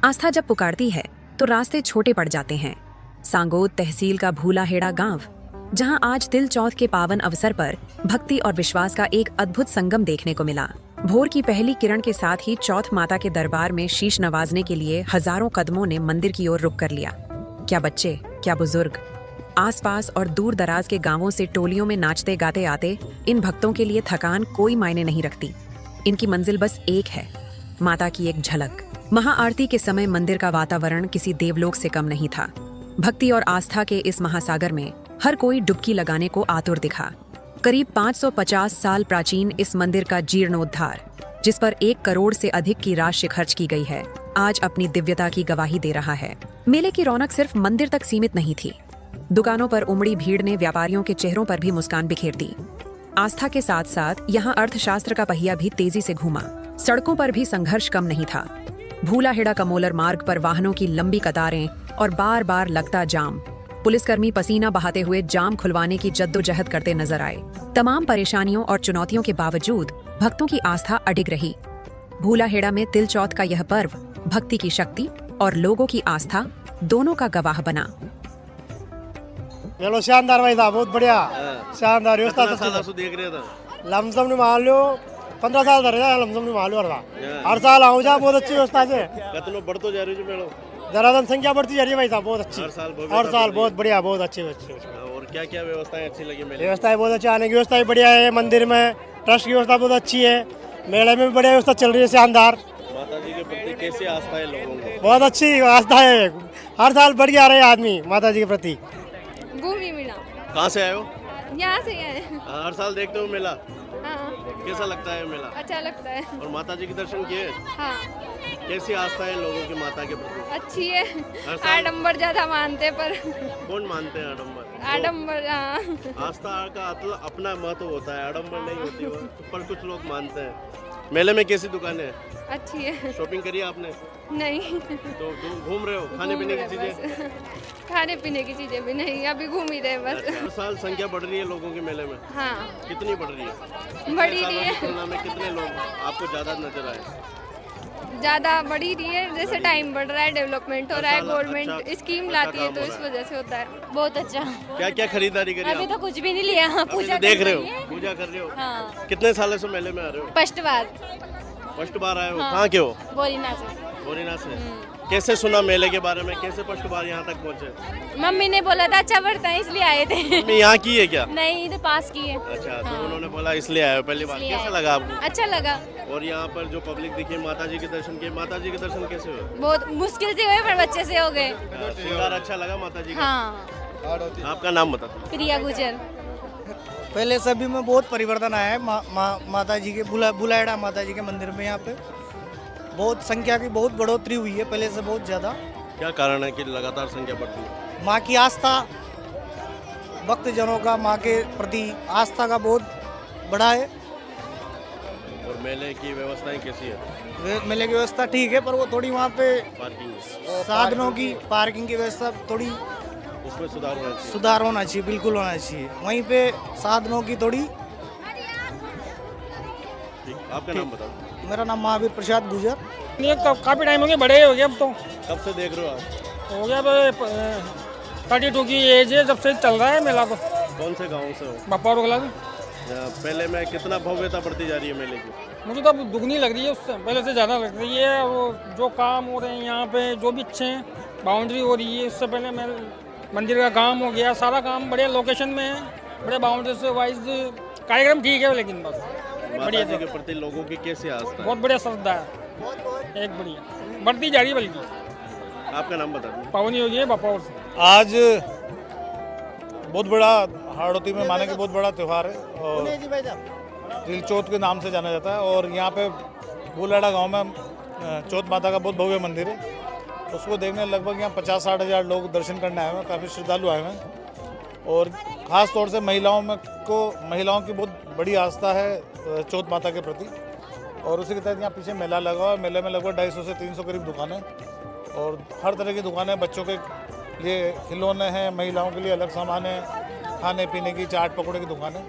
आस्था जब पुकारती है तो रास्ते छोटे पड़ जाते हैं। सांगोद तहसील का भूलाहेड़ा गांव, जहां आज तिल चौथ के पावन अवसर पर भक्ति और विश्वास का एक अद्भुत संगम देखने को मिला। भोर की पहली किरण के साथ ही चौथ माता के दरबार में शीश नवाजने के लिए हजारों कदमों ने मंदिर की ओर रुख कर लिया। क्या बच्चे, क्या बुजुर्ग, आसपास और दूर दराज के गांवों से टोलियों में नाचते गाते आते इन भक्तों के लिए थकान कोई मायने नहीं रखती। इनकी मंजिल बस एक है, माता की एक झलक। महाआरती के समय मंदिर का वातावरण किसी देवलोक से कम नहीं था। भक्ति और आस्था के इस महासागर में हर कोई डुबकी लगाने को आतुर दिखा। करीब 550 साल प्राचीन इस मंदिर का जीर्णोद्धार, जिस पर 1 करोड़ से अधिक की राशि खर्च की गई है, आज अपनी दिव्यता की गवाही दे रहा है। मेले की रौनक सिर्फ मंदिर तक सीमित नहीं थी। दुकानों पर उमड़ी भीड़ ने व्यापारियों के चेहरों पर भी मुस्कान बिखेर दी। आस्था के साथ साथ यहाँ अर्थशास्त्र का पहिया भी तेजी से घूमा। सड़कों पर भी संघर्ष कम नहीं था। भूलाहेड़ा कमोलर मार्ग पर वाहनों की लंबी कतारें और बार बार लगता जाम। पुलिसकर्मी पसीना बहाते हुए जाम खुलवाने की जद्दोजहद करते नजर आए। तमाम परेशानियों और चुनौतियों के बावजूद भक्तों की आस्था अडिग रही। भूलाहेड़ा में तिल चौथ का यह पर्व भक्ति की शक्ति और लोगों की आस्था दोनों का गवाह बना। चलो शानदार भाई था, बहुत बढ़िया शानदार व्यवस्था। देख रहे था लमसम ने मान लो 15 साल धरे जा, लमसम ने मान लो हर साल आऊँ जा, बहुत अच्छी व्यवस्था से। कितनो बढ़तो जा रही है मेलो, जनादन संख्या बढ़ती जा रही है भाई साहब, बहुत अच्छी। हर साल बहुत बढ़िया, बहुत अच्छी। और क्या क्या व्यवस्थाएं अच्छी लगी मेले? व्यवस्थाएं बहुत अच्छी, आने की व्यवस्था भी बढ़िया है। मंदिर में ट्रस्ट की व्यवस्था बहुत अच्छी है। मेले में भी बढ़िया व्यवस्था चल रही है, शानदार। माता जी के प्रति कैसी आस्था है लोगों को? बहुत अच्छी आस्था है, हर साल बढ़ जा रहे हैं आदमी माता जी के प्रति। भूमि मीणा। कहाँ से आए हो? यहाँ से आए। हर साल देखते हो मेला? हाँ। कैसा लगता है मेला? अच्छा लगता है। और माता जी के दर्शन किए? हाँ। कैसी आस्था है लोगों की माता के प्रति? अच्छी है। हर साल- आडम्बर ज्यादा मानते पर कौन मानते हैं आडम्बर? आडम्बर हाँ। आस्था का अपना महत्व होता है, आडम्बर नहीं होती वो, पर कुछ लोग मानते हैं। मेले में कैसी दुकानें हैं? अच्छी है। शॉपिंग करी आपने? नहीं। तो तुम घूम रहे हो, खाने घूम पीने रहे की चीजें? बस। खाने पीने की चीजें भी नहीं, अभी घूम ही रहे बस। हर साल संख्या बढ़ रही है लोगों की मेले में? हाँ। कितनी बढ़ रही है? बढ़ी सालों रही की है, तुलना में कितने लोग आपको ज्यादा नजर आए? ज्यादा बढ़ी रही है। जैसे टाइम बढ़ रहा है, डेवलपमेंट हो रहा है, गवर्नमेंट अच्छा स्कीम अच्छा लाती है, काम तो हो इस रहा है। वजह से होता है। बहुत अच्छा। क्या क्या खरीदारी करी अभी आप? तो कुछ भी नहीं लिया। अभी पूजा तो देख कर रहे रही है। हो, पूजा कर रहे हो। हाँ। कितने सालों से मेले में आ रहे हो? फर्स्ट बार फर्स्ट बार आए हो? हाँ। कहाँ के हो? बोरीना से। बोरीना से। कैसे सुना मेले के बारे में? कैसे फर्स्ट बार यहाँ तक पहुँचे? मम्मी ने बोला था अच्छा बढ़ता है इसलिए आए थे। मम्मी यहाँ की है क्या? नहीं, इधर पास की है। अच्छा, तो हाँ। उन्होंने बोला इसलिए आए हो पहली बार। इसलिए कैसा आए। लगा आपको? अच्छा लगा। और यहाँ पर जो पब्लिक दिखी, माता जी के दर्शन किए, माता जी के दर्शन कैसे हुए? बहुत मुश्किल से हुए पर बच्चे से हो गए। श्रृंगार अच्छा लगा माता जी का? हाँ। आपका नाम बता। प्रिया गुजर। पहले सभी में बहुत परिवर्तन आया है। माता जी के भूलाहेड़ा माता जी के मंदिर में यहाँ पे बहुत संख्या की बहुत बढ़ोतरी हुई है, पहले से बहुत ज़्यादा। क्या कारण है कि लगातार संख्या बढ़ती है? माँ की आस्था, भक्तजनों का माँ के प्रति आस्था का बहुत बड़ा है। और मेले की व्यवस्थाएं कैसी है? मेले की व्यवस्था ठीक है, पर वो थोड़ी वहाँ पे पार्किंग साधनों की, पार्किंग की व्यवस्था थोड़ी उसमें सुधार होना चाहिए। सुधार होना चाहिए, बिल्कुल होना चाहिए। वहीं पे साधनों की थोड़ी। ठीक, आपका नाम बताओ। मेरा नाम महावीर प्रसाद गुजर। ये काफ़ी टाइम हो गया, बड़े हो गए अब तो। कब से देख रहे हो आप? हो गया 32 की एज है जब से चल रहा है मेला को। कौन से गांव से हो? बापा रोगला से। पहले में कितना भव्यता बढ़ती जा रही है मेले की? मुझे तो अब दुगनी लग रही है, उससे पहले से ज़्यादा लग रही है। वो जो काम हो रहे हैं यहाँ पे, जो भी अच्छे हैं, बाउंड्री हो रही है। उससे पहले मैं मंदिर का काम हो गया, सारा काम बढ़िया लोकेशन में है, बड़े बाउंड्री से वाइज कार्यक्रम ठीक है। लेकिन बस माता जी के प्रति लोगों की कैसी आस्था है? बहुत बढ़िया श्रद्धा है, एक बढ़िया बढ़ती जा रही है। बल्कि आपका नाम बता दो। पावनी हो गई है बापा से। आज बहुत बड़ा हाड़ौती में माने के बहुत बड़ा त्यौहार है और तिल चौथ के नाम से जाना जाता है। और यहाँ पे भूलाहेड़ा गांव में चौथ माता का बहुत भव्य मंदिर है। उसको देखने लगभग यहाँ 50-60 हज़ार लोग दर्शन करने आए हुए हैं, काफ़ी श्रद्धालु आए हुए हैं। और ख़ास तौर से महिलाओं की बहुत बड़ी आस्था है चौथ माता के प्रति। और उसी के तहत यहाँ पीछे मेला लगा हुआ है। मेले में लगभग 250 से 300 करीब दुकानें और हर तरह की दुकानें, बच्चों के लिए खिलौने हैं, महिलाओं के लिए अलग सामान है, खाने पीने की, चाट पकौड़े की दुकानें।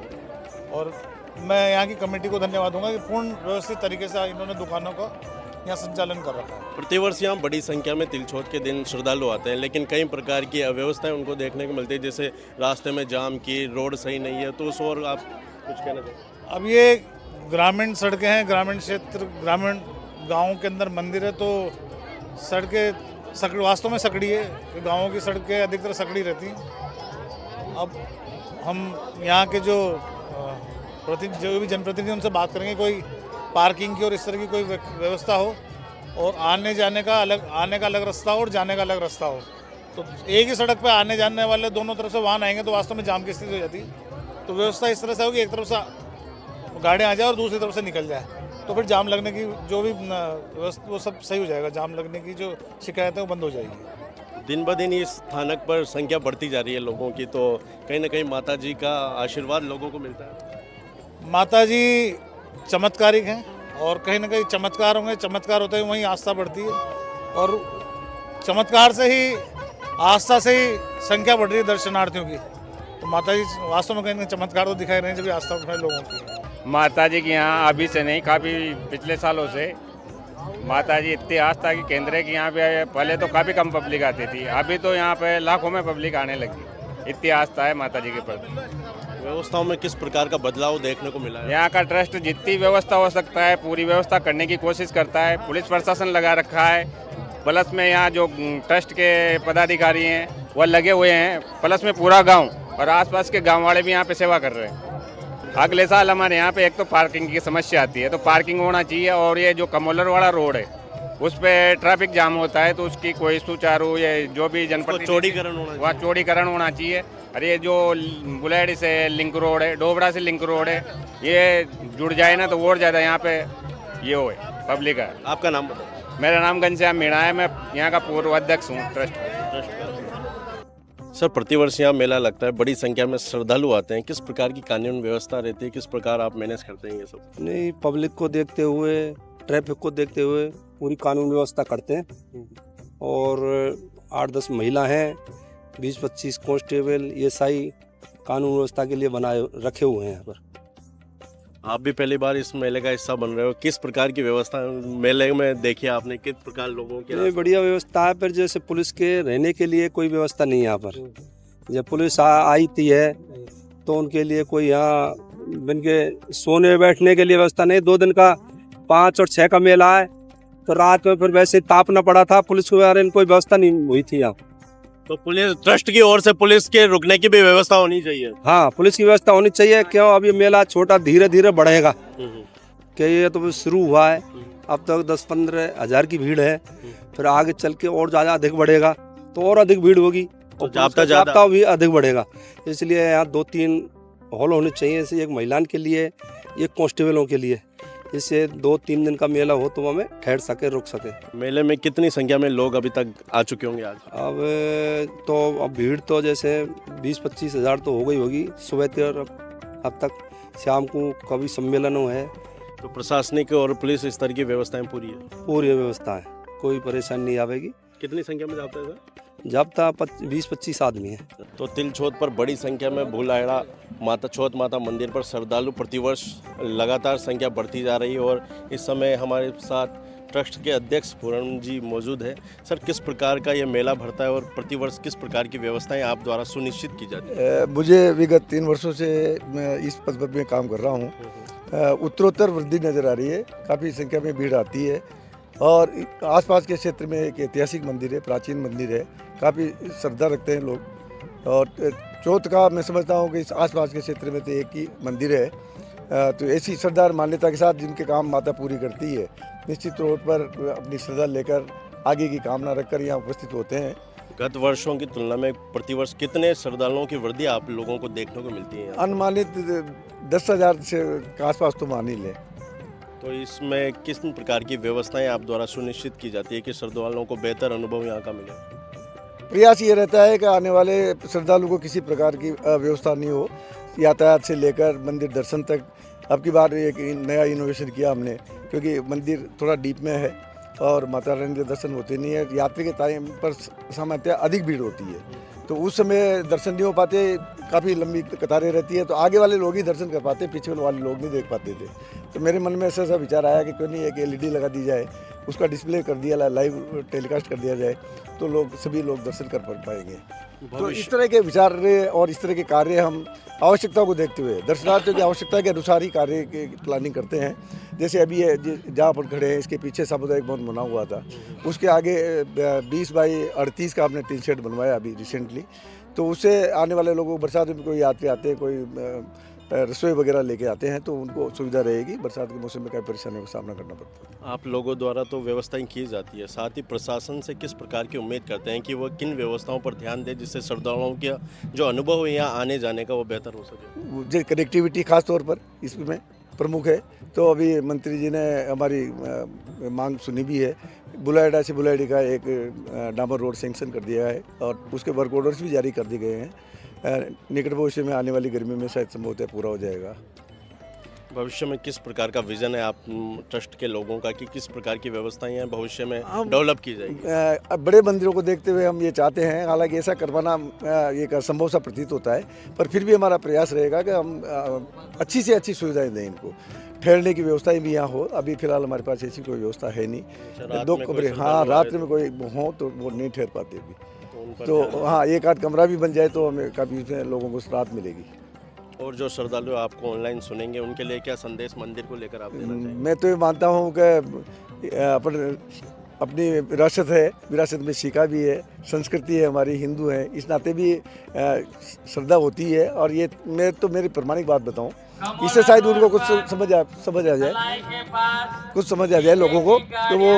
और मैं यहाँ की कमेटी को धन्यवाद दूंगा कि पूर्ण व्यवस्थित तरीके से इन्होंने दुकानों को यहाँ संचालन कर रखा है। प्रतिवर्ष यहाँ बड़ी संख्या में तिलछोत के दिन श्रद्धालु आते हैं, लेकिन कई प्रकार की अव्यवस्थाएं उनको देखने को मिलती है, जैसे रास्ते में जाम की, रोड सही नहीं है, तो उस और आप कुछ कहना चाहें? अब ये ग्रामीण सड़कें हैं, ग्रामीण क्षेत्र, ग्रामीण गाँव के अंदर मंदिर है, तो सड़कें वास्तव में सकड़ी है कि गाँवों की सड़कें अधिकतर सकड़ी रहती हैं। अब हम यहाँ के जो भी जनप्रतिनिधि उनसे बात करेंगे, कोई पार्किंग की और इस तरह की कोई व्यवस्था हो और आने का अलग रास्ता हो और जाने का अलग रास्ता हो, तो एक ही सड़क पर आने जाने वाले दोनों तरफ से वाहन आएंगे तो वास्तव में जाम की स्थिति हो जाती है। तो व्यवस्था इस तरह से हो कि एक तरफ से गाड़ियाँ आ जाए और दूसरी तरफ से निकल जाए, तो फिर जाम लगने की जो भी व्यवस्था वो सब सही हो जाएगा। जाम लगने की जो शिकायत है वो बंद हो जाएगी। दिन ब दिन इस स्थानक पर संख्या बढ़ती जा रही है लोगों की, तो कहीं ना कहीं माता जी का आशीर्वाद लोगों को मिलता है। माता जी चमत्कारिक हैं और कहीं ना कहीं चमत्कार होंगे, चमत्कार होते ही वहीं आस्था बढ़ती है और चमत्कार से ही, आस्था से ही संख्या बढ़ रही है दर्शनार्थियों की। तो माता जी वास्तव में कहीं ना चमत्कार तो दिखाई रहे हैं जब आस्था बढ़ लोगों की। माता जी के यहाँ अभी से नहीं, काफ़ी पिछले सालों से माता जी इतनी आस्था की केंद्र है कि यहाँ पे पहले तो काफ़ी कम पब्लिक आती थी, अभी तो यहाँ पे लाखों में पब्लिक आने लगी। इतनी आस्था है माता जी के प्रति। व्यवस्थाओं में किस प्रकार का बदलाव देखने को मिला है? यहाँ का ट्रस्ट जितनी व्यवस्था हो सकता है पूरी व्यवस्था करने की कोशिश करता है। पुलिस प्रशासन लगा रखा है, प्लस में यहाँ जो ट्रस्ट के पदाधिकारी हैं वह लगे हुए हैं, प्लस में पूरा गाँव और आसपास के गाँव वाले भी यहाँ पे सेवा कर रहे हैं। अगले साल हमारे यहाँ पे एक तो पार्किंग की समस्या आती है, तो पार्किंग होना चाहिए, और ये जो कमोलर वाला रोड है उस पे ट्रैफिक जाम होता है, तो उसकी कोई सुचारू ये जो भी जनपद चौड़ीकरण होना चाहिए। और ये जो बुलेडी से लिंक रोड है, डोबरा से लिंक रोड है, ये जुड़ जाए ना तो और ज़्यादा यहाँ पे ये हो पब्लिक है। आपका नाम बताओ? मेरा नाम घनश्याम मीणा है, मैं यहाँ का पूर्व अध्यक्ष हूँ ट्रस्ट का। सर, प्रतिवर्ष यहाँ मेला लगता है, बड़ी संख्या में श्रद्धालु आते हैं, किस प्रकार की कानून व्यवस्था रहती है, किस प्रकार आप मैनेज करते हैं ये सब? नहीं, पब्लिक को देखते हुए, ट्रैफिक को देखते हुए पूरी कानून व्यवस्था करते हैं और 8-10 महिला हैं, 20-25 कांस्टेबल एएसआई कानून व्यवस्था के लिए बनाए रखे हुए हैं यहाँ पर। आप भी पहली बार इस मेले का हिस्सा बन रहे हो, किस प्रकार की व्यवस्था मेले में देखी आपने, किस प्रकार लोगों की? बढ़िया व्यवस्था है, पर जैसे पुलिस के रहने के लिए कोई व्यवस्था नहीं है यहाँ पर। जब पुलिस आई थी है तो उनके लिए कोई यहाँ उनके सोने बैठने के लिए व्यवस्था नहीं। 2 दिन का 5 और 6 का मेला है, तो रात में फिर वैसे तापना पड़ा था, पुलिस के बारे में कोई व्यवस्था नहीं हुई थी यहाँ। तो पुलिस ट्रस्ट की ओर से पुलिस के रुकने की भी व्यवस्था होनी चाहिए। हाँ, पुलिस की व्यवस्था होनी चाहिए। क्यों, अब ये मेला छोटा धीरे धीरे बढ़ेगा, कि ये तो शुरू हुआ है, अब तक 10-15 हज़ार की भीड़ है, फिर आगे चल के और ज़्यादा अधिक बढ़ेगा, तो और अधिक भीड़ होगी, तो जाब्ता भी अधिक बढ़ेगा। इसलिए यहाँ 2-3 हॉल होने चाहिए, जैसे एक महिलाओं के लिए, एक कांस्टेबलों के लिए, इससे 2-3 दिन का मेला हो तो हमें ठहर सके, रुक सके। मेले में कितनी संख्या में लोग अभी तक आ चुके होंगे आज? अब भीड़ तो जैसे 20-25 हज़ार तो हो गई होगी सुबह से, और अब तक शाम को कभी सम्मेलन है। तो प्रशासनिक और पुलिस इस तरह की व्यवस्थाएं पूरी है? पूरी व्यवस्था है, कोई परेशानी नहीं आवेगी। कितनी संख्या में जाता है सर? जाब्ता 20-25 आदमी है। तो तिलछोत पर बड़ी संख्या में भूलाहेड़ा छोत माता मंदिर पर श्रद्धालु प्रतिवर्ष लगातार संख्या बढ़ती जा रही है, और इस समय हमारे साथ ट्रस्ट के अध्यक्ष पूरण जी मौजूद है। सर, किस प्रकार का ये मेला भरता है और प्रतिवर्ष किस प्रकार की व्यवस्थाएं आप द्वारा सुनिश्चित की जाती है? मुझे विगत 3 वर्षों से मैं इस पद पर में काम कर रहा हूँ। उत्तरोत्तर वृद्धि नज़र आ रही है, काफ़ी संख्या में भीड़ आती है, और आसपास के क्षेत्र में एक ऐतिहासिक मंदिर है, प्राचीन मंदिर है, काफ़ी श्रद्धा रखते हैं लोग। और चौथ का मैं समझता हूँ कि इस आसपास के क्षेत्र में तो एक ही मंदिर है, तो ऐसी श्रद्धा और मान्यता के साथ जिनके काम माता पूरी करती है, निश्चित तौर पर अपनी श्रद्धा लेकर आगे की कामना रखकर यहाँ उपस्थित होते हैं। गत वर्षों की तुलना में प्रतिवर्ष कितने श्रद्धालुओं की वृद्धि आप लोगों को देखने को मिलती है? अनुमानित 10,000 से आसपास तो मान ही लें। तो इसमें किस प्रकार की व्यवस्थाएं आप द्वारा सुनिश्चित की जाती है कि श्रद्धालुओं को बेहतर अनुभव यहाँ का मिले? प्रयास ये रहता है कि आने वाले श्रद्धालु को किसी प्रकार की अव्यवस्था नहीं हो, यातायात से लेकर मंदिर दर्शन तक। अब की बार एक नया इनोवेशन किया हमने, क्योंकि मंदिर थोड़ा डीप में है और माता रानी के दर्शन होते नहीं है। यात्री के टाइम पर सामान्यतः अधिक भीड़ होती है, तो उस समय दर्शन नहीं हो पाते, काफ़ी लंबी कतारें रहती है, तो आगे वाले लोग ही दर्शन कर पाते, पीछे वाले लोग नहीं देख पाते थे। तो मेरे मन में ऐसा विचार आया कि क्यों नहीं एक LED लगा दी जाए, उसका डिस्प्ले कर दिया, लाइव टेलीकास्ट कर दिया जाए तो सभी लोग दर्शन कर पाएंगे। तो इस तरह के विचार और इस तरह के कार्य हम आवश्यकता को देखते हुए दर्शनार्थियों की आवश्यकता के अनुसार ही कार्य की प्लानिंग करते हैं। जैसे अभी जहाँ पर खड़े हैं इसके पीछे सामुदायिक भवन बना हुआ था, उसके आगे 20 बाई 38 का हमने टीन शेड बनवाया अभी रिसेंटली। तो उससे आने वाले लोगों, बरसात में कोई यात्री आते हैं, कोई रसोई वगैरह लेके आते हैं तो उनको सुविधा रहेगी, बरसात के मौसम में कई परेशानियों का सामना करना पड़ता है। आप लोगों द्वारा तो व्यवस्थाएं की जाती है, साथ ही प्रशासन से किस प्रकार की उम्मीद करते हैं कि वो किन व्यवस्थाओं पर ध्यान दे जिससे श्रद्धालुओं का जो अनुभव है यहाँ आने जाने का वो बेहतर हो सके? जो कनेक्टिविटी खास तौर पर इसमें प्रमुख है। तो अभी मंत्री जी ने हमारी मांग सुनी भी है। बुलाहेड़ा से बुलाहेड़ी का एक डामर रोड सैंक्शन कर दिया है और उसके वर्क ऑर्डर्स भी जारी कर दिए गए हैं। निकट भविष्य में आने वाली गर्मी में शायद संभवतः पूरा हो जाएगा। भविष्य में किस प्रकार का विजन है आप ट्रस्ट के लोगों का कि किस प्रकार की व्यवस्थाएं हैं भविष्य में डेवलप की जाएगी? बड़े मंदिरों को देखते हुए हम ये चाहते हैं, हालांकि ऐसा करवाना एक असंभव सा प्रतीत होता है, पर फिर भी हमारा प्रयास रहेगा कि हम अच्छी से अच्छी सुविधाएं दें इनको। ठहरने की व्यवस्थाएं भी यहाँ हो। अभी फिलहाल हमारे पास ऐसी कोई व्यवस्था है नहीं। 2 कमरे, हाँ, रात में कोई हो तो वो नहीं ठहर पाते अभी। तो हाँ, एक आध कमरा भी बन जाए तो हमें काफ़ी उसमें लोगों को राहत मिलेगी। और जो श्रद्धालु आपको ऑनलाइन सुनेंगे उनके लिए क्या संदेश मंदिर को लेकर आप देना चाहेंगे? मैं तो ये मानता हूँ कि अपनी विरासत है, विरासत में सीखा भी है, संस्कृति है, हमारी हिंदू है, इस नाते भी श्रद्धा होती है। और ये मैं तो मेरी प्रमाणिक बात बताऊँ, इससे शायद उनको कुछ समझ आ जाए लोगों को। तो वो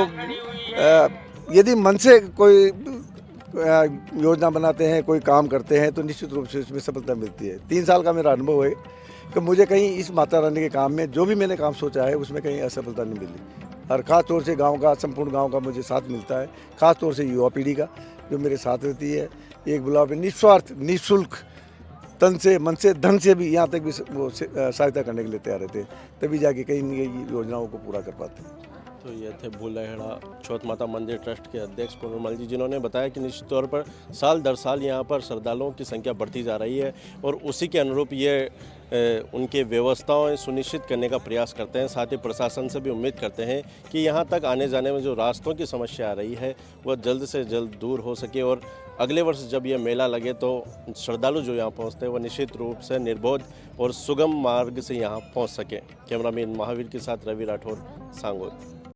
यदि मन से कोई योजना बनाते हैं, कोई काम करते हैं तो निश्चित रूप से इसमें सफलता मिलती है। 3 साल का मेरा अनुभव है कि मुझे कहीं इस माता रानी के काम में जो भी मैंने काम सोचा है उसमें कहीं असफलता नहीं मिली। और ख़ास तौर से गांव का, संपूर्ण गांव का मुझे साथ मिलता है, ख़ास तौर से युवा पीढ़ी का जो मेरे साथ रहती है। एक बुलाव में निस्वार्थ, निःशुल्क, तन से, मन से, धन से भी, यहाँ तक भी वो सहायता करने के लिए तैयार रहते हैं, तभी जाके कहीं न कहीं योजनाओं को पूरा कर पाते हैं। तो ये थे बुलाहेड़ा चौथ माता मंदिर ट्रस्ट के अध्यक्ष पूर्णमल जी, जिन्होंने बताया कि निश्चित तौर पर साल दर साल यहाँ पर श्रद्धालुओं की संख्या बढ़ती जा रही है और उसी के अनुरूप ये उनके व्यवस्थाएं सुनिश्चित करने का प्रयास करते हैं। साथ ही प्रशासन से भी उम्मीद करते हैं कि यहाँ तक आने जाने में जो रास्तों की समस्या आ रही है वह जल्द से जल्द दूर हो सके और अगले वर्ष जब यह मेला लगे तो श्रद्धालु जो यहाँ पहुँचते हैं वह निश्चित रूप से निर्बोध और सुगम मार्ग से यहाँ पहुँच सके। कैमरामैन महावीर के साथ रवि राठौर, सांगोद।